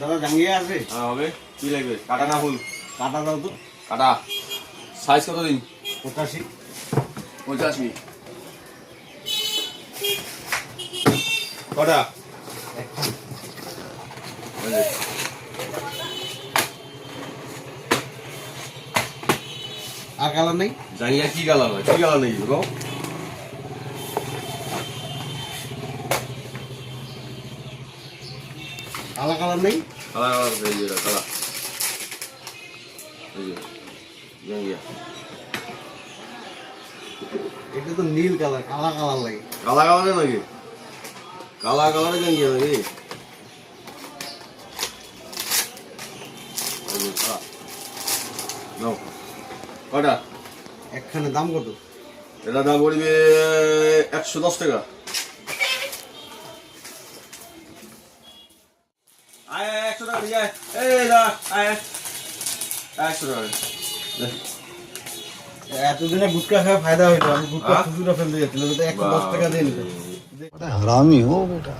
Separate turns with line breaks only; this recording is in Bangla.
দাদা জাঙ্গিয়া আছে?
হ্যাঁ হবে। কি লাগবে? কাটা না ফুল?
কাটা দাও তো।
কাটা সাইজ কত দিন?
85।
85 কটা?
আর কালার নেই?
জাঙ্গিয়া কি কালার হয়? কি কালার নেই গো?
কালা কালার নেই?
কালার কালার এই যে কালার এই যে জাঙ্গিয়া
এটা তো নীল কালার, কালা কালার লাগে।
কালা কালারে নাকি? কালা কালারে জাঙ্গিয়া নাকি? এই যে কালা। নাও কটা?
একখানে দাম কত?
এটা দাম পড়বে 110 টাকা। আয় 100 টাকা দিয়ে আয়। এই না আয় 100 টাকা।
এতদিনে গুটকা খাওয়া ফায়দা হইতো, আমি গুটকা খুচুরা ফেলতে যাচ্ছিলাম, 110 টাকা দিয়ে নিত।
हरामी हो बेटा।